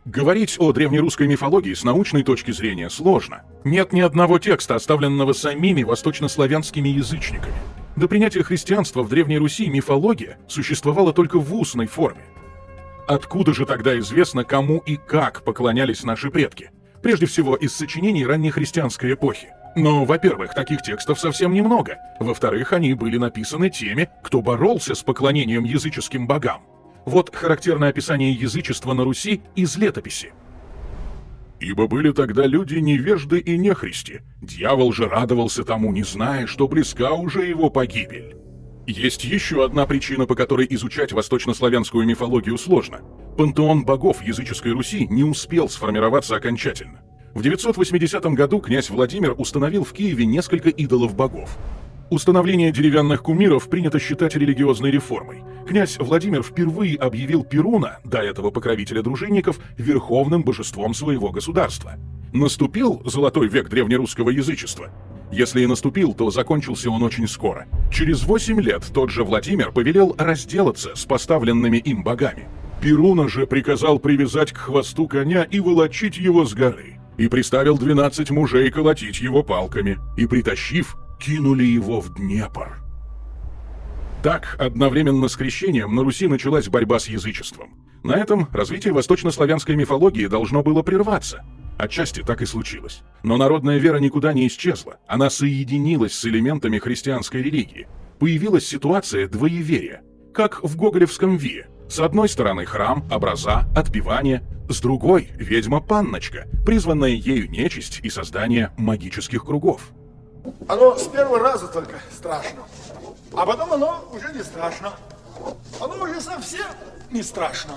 Говорить о древнерусской мифологии с научной точки зрения сложно. Нет ни одного текста, оставленного самими восточнославянскими язычниками. До принятия христианства в Древней Руси мифология существовала только в устной форме. Откуда же тогда известно, кому и как поклонялись наши предки? Прежде всего, из сочинений раннехристианской эпохи. Но, во-первых, таких текстов совсем немного. Во-вторых, они были написаны теми, кто боролся с поклонением языческим богам. Вот характерное описание язычества на Руси из летописи. «Ибо были тогда люди невежды и нехристи. Дьявол же радовался тому, не зная, что близка уже его погибель». Есть еще одна причина, по которой изучать восточнославянскую мифологию сложно. Пантеон богов языческой Руси не успел сформироваться окончательно. В 980 году князь Владимир установил в Киеве несколько идолов богов. Установление деревянных кумиров принято считать религиозной реформой. Князь Владимир впервые объявил Перуна, до этого покровителя дружинников, верховным божеством своего государства. Наступил золотой век древнерусского язычества. Если и наступил, то закончился он очень скоро. Через 8 лет тот же Владимир повелел разделаться с поставленными им богами. Перуна же приказал привязать к хвосту коня и волочить его с горы. И приставил 12 мужей колотить его палками. И, притащив, кинули его в Днепр. Так, одновременно с крещением на Руси началась борьба с язычеством. На этом развитие восточнославянской мифологии должно было прерваться. Отчасти так и случилось. Но народная вера никуда не исчезла. Она соединилась с элементами христианской религии. Появилась ситуация двоеверия, как в гоголевском Вие. С одной стороны храм, образа, отпевание, с другой — ведьма-панночка, призванная ею нечисть и создание магических кругов. Оно с первого раза только страшно, а потом оно уже не страшно. Оно уже совсем не страшно.